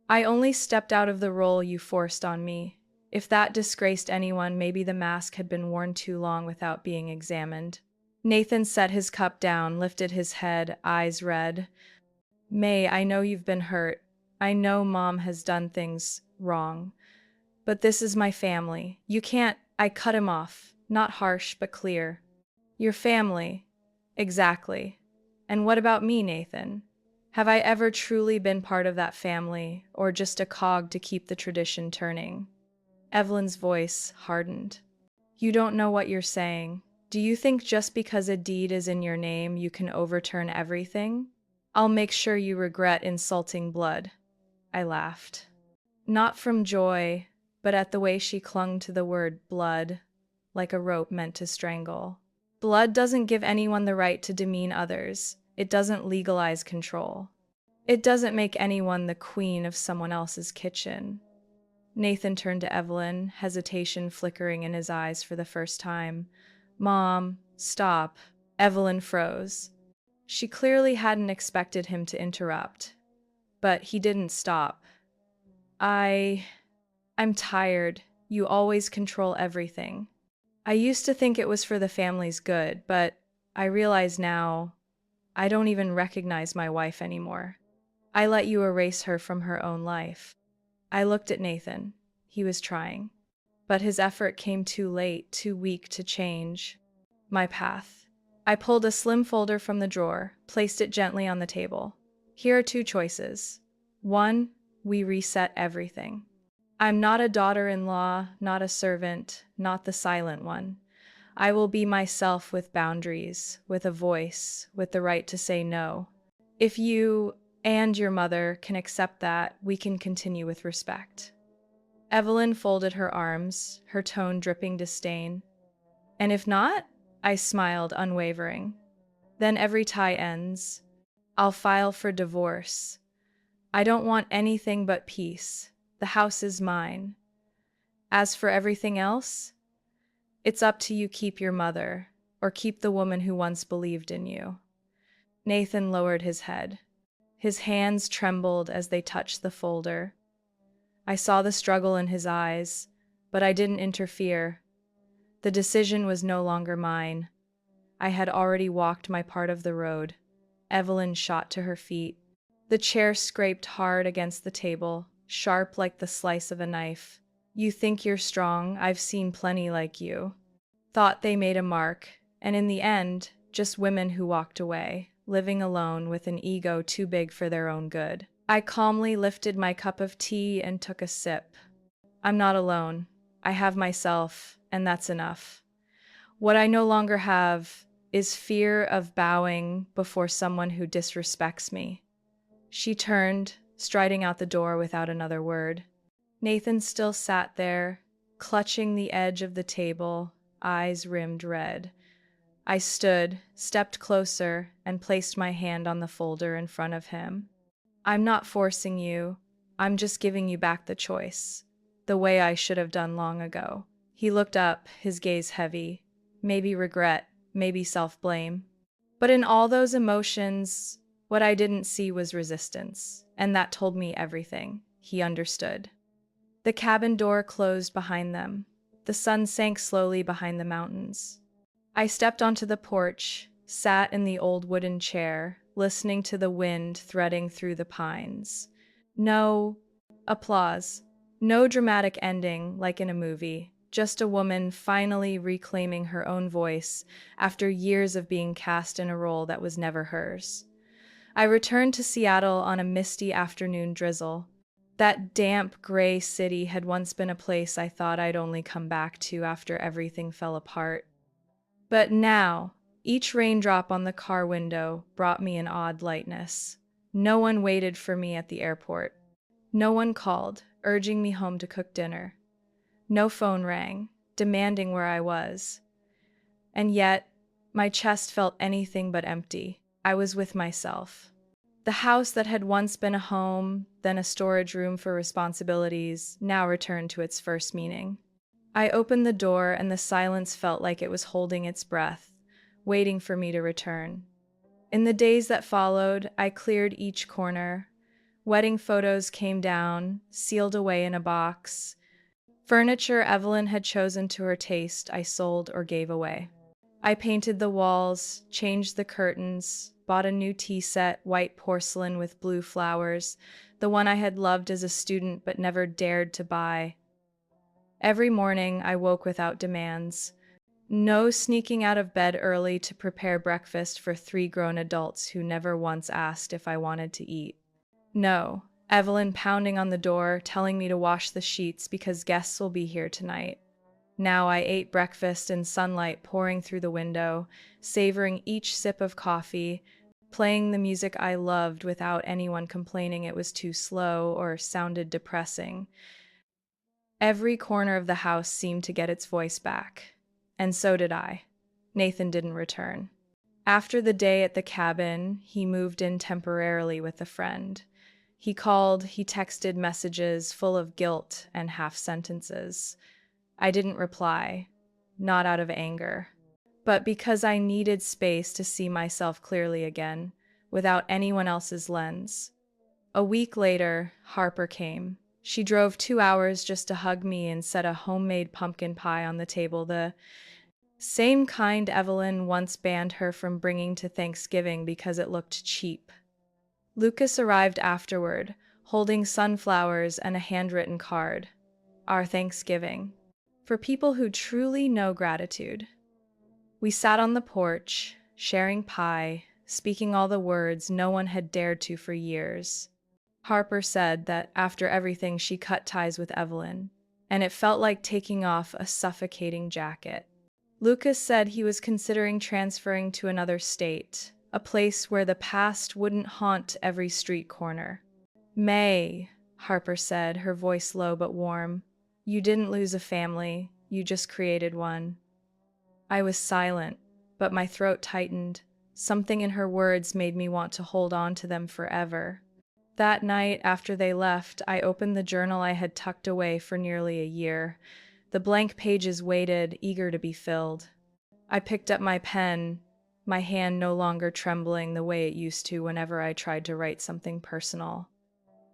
I only stepped out of the role you forced on me. If that disgraced anyone, maybe the mask had been worn too long without being examined. Nathan set his cup down, lifted his head, eyes red. May, I know you've been hurt. I know Mom has done things wrong. But this is my family. You can't— I cut him off. Not harsh, but clear. Your family. Exactly. And what about me, Nathan? Have I ever truly been part of that family, or just a cog to keep the tradition turning? Evelyn's voice hardened. You don't know what you're saying. Do you think just because a deed is in your name, you can overturn everything? I'll make sure you regret insulting blood. I laughed. Not from joy, but at the way she clung to the word blood, like a rope meant to strangle. Blood doesn't give anyone the right to demean others. It doesn't legalize control. It doesn't make anyone the queen of someone else's kitchen. Nathan turned to Evelyn, hesitation flickering in his eyes for the first time. Mom, stop. Evelyn froze. She clearly hadn't expected him to interrupt. But he didn't stop. I'm tired. You always control everything. I used to think it was for the family's good, but I realize now I don't even recognize my wife anymore. I let you erase her from her own life. I looked at Nathan. He was trying. But his effort came too late, too weak to change my path. I pulled a slim folder from the drawer, placed it gently on the table. Here are 2 choices. 1, we reset everything. I'm not a daughter-in-law, not a servant, not the silent one. I will be myself with boundaries, with a voice, with the right to say no. If you and your mother can accept that, we can continue with respect. Evelyn folded her arms, her tone dripping disdain. And if not? I smiled, unwavering. Then every tie ends. I'll file for divorce. I don't want anything but peace. The house is mine. As for everything else, it's up to you. Keep your mother, or keep the woman who once believed in you. Nathan lowered his head. His hands trembled as they touched the folder. I saw the struggle in his eyes, but I didn't interfere. The decision was no longer mine. I had already walked my part of the road. Evelyn shot to her feet. The chair scraped hard against the table, sharp like the slice of a knife. You think you're strong, I've seen plenty like you. Thought they made a mark, and in the end, just women who walked away, living alone with an ego too big for their own good. I calmly lifted my cup of tea and took a sip. I'm not alone. I have myself, and that's enough. What I no longer have is fear of bowing before someone who disrespects me. She turned, striding out the door without another word. Nathan still sat there, clutching the edge of the table, eyes rimmed red. I stood, stepped closer, and placed my hand on the folder in front of him. I'm not forcing you. I'm just giving you back the choice, the way I should have done long ago. He looked up, his gaze heavy. Maybe regret, maybe self-blame. But in all those emotions, what I didn't see was resistance, and that told me everything. He understood. The cabin door closed behind them. The sun sank slowly behind the mountains. I stepped onto the porch, sat in the old wooden chair, listening to the wind threading through the pines. No applause, no dramatic ending like in a movie, just a woman finally reclaiming her own voice after years of being cast in a role that was never hers. I returned to Seattle on a misty afternoon drizzle. That damp, gray city had once been a place I thought I'd only come back to after everything fell apart. But now, each raindrop on the car window brought me an odd lightness. No one waited for me at the airport. No one called, urging me home to cook dinner. No phone rang, demanding where I was. And yet, my chest felt anything but empty. I was with myself. The house that had once been a home, then a storage room for responsibilities, now returned to its first meaning. I opened the door and the silence felt like it was holding its breath, waiting for me to return. In the days that followed, I cleared each corner. Wedding photos came down, sealed away in a box. Furniture Evelyn had chosen to her taste, I sold or gave away. I painted the walls, changed the curtains, bought a new tea set, white porcelain with blue flowers, the one I had loved as a student but never dared to buy. Every morning I woke without demands. No sneaking out of bed early to prepare breakfast for 3 grown adults who never once asked if I wanted to eat. No, Evelyn pounding on the door, telling me to wash the sheets because guests will be here tonight. Now I ate breakfast in sunlight pouring through the window, savoring each sip of coffee, playing the music I loved without anyone complaining it was too slow or sounded depressing. Every corner of the house seemed to get its voice back. And so did I. Nathan didn't return. After the day at the cabin, he moved in temporarily with a friend. He called, he texted messages full of guilt and half sentences. I didn't reply, not out of anger, but because I needed space to see myself clearly again, without anyone else's lens. A week later, Harper came. She drove 2 hours just to hug me and set a homemade pumpkin pie on the table, the same kind Evelyn once banned her from bringing to Thanksgiving because it looked cheap. Lucas arrived afterward, holding sunflowers and a handwritten card. Our Thanksgiving. For people who truly know gratitude. We sat on the porch, sharing pie, speaking all the words no one had dared to for years. Harper said that after everything she cut ties with Evelyn, and it felt like taking off a suffocating jacket. Lucas said he was considering transferring to another state, a place where the past wouldn't haunt every street corner. May, Harper said, her voice low but warm, you didn't lose a family, you just created one. I was silent, but my throat tightened. Something in her words made me want to hold on to them forever. That night, after they left, I opened the journal I had tucked away for nearly a year. The blank pages waited, eager to be filled. I picked up my pen, my hand no longer trembling the way it used to whenever I tried to write something personal.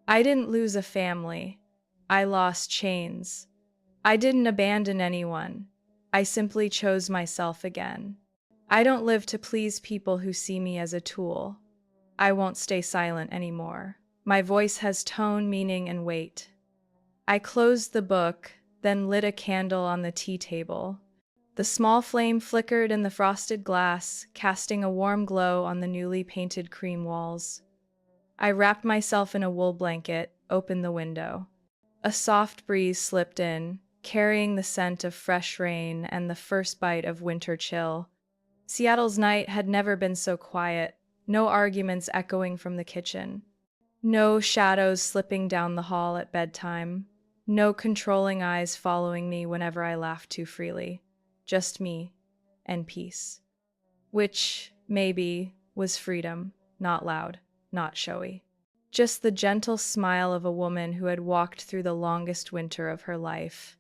I didn't lose a family. I lost chains. I didn't abandon anyone. I simply chose myself again. I don't live to please people who see me as a tool. I won't stay silent anymore. My voice has tone, meaning, and weight. I closed the book, then lit a candle on the tea table. The small flame flickered in the frosted glass, casting a warm glow on the newly painted cream walls. I wrapped myself in a wool blanket, opened the window. A soft breeze slipped in, carrying the scent of fresh rain and the first bite of winter chill. Seattle's night had never been so quiet, no arguments echoing from the kitchen, no shadows slipping down the hall at bedtime, no controlling eyes following me whenever I laughed too freely. Just me and peace. Which, maybe, was freedom, not loud, not showy. Just the gentle smile of a woman who had walked through the longest winter of her life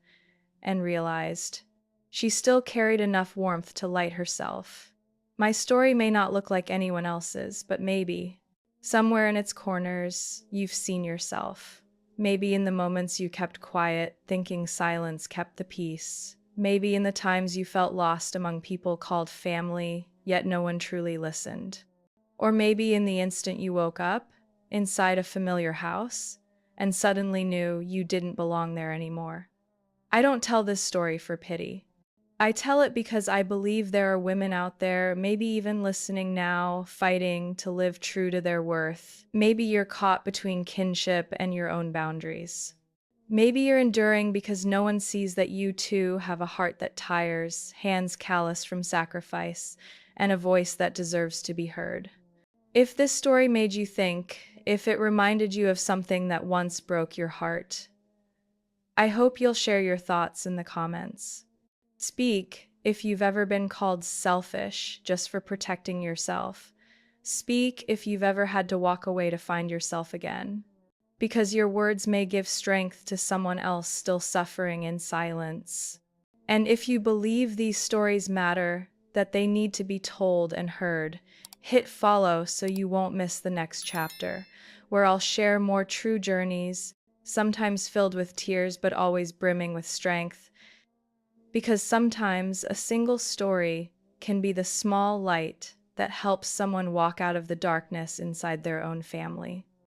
and realized she still carried enough warmth to light herself. My story may not look like anyone else's, but maybe, somewhere in its corners, you've seen yourself. Maybe in the moments you kept quiet, thinking silence kept the peace. Maybe in the times you felt lost among people called family, yet no one truly listened. Or maybe in the instant you woke up, inside a familiar house, and suddenly knew you didn't belong there anymore. I don't tell this story for pity. I tell it because I believe there are women out there, maybe even listening now, fighting to live true to their worth. Maybe you're caught between kinship and your own boundaries. Maybe you're enduring because no one sees that you too have a heart that tires, hands calloused from sacrifice, and a voice that deserves to be heard. If this story made you think, if it reminded you of something that once broke your heart, I hope you'll share your thoughts in the comments. Speak if you've ever been called selfish just for protecting yourself. Speak if you've ever had to walk away to find yourself again. Because your words may give strength to someone else still suffering in silence. And if you believe these stories matter, that they need to be told and heard, hit follow so you won't miss the next chapter, where I'll share more true journeys, sometimes filled with tears but always brimming with strength. Because sometimes a single story can be the small light that helps someone walk out of the darkness inside their own family.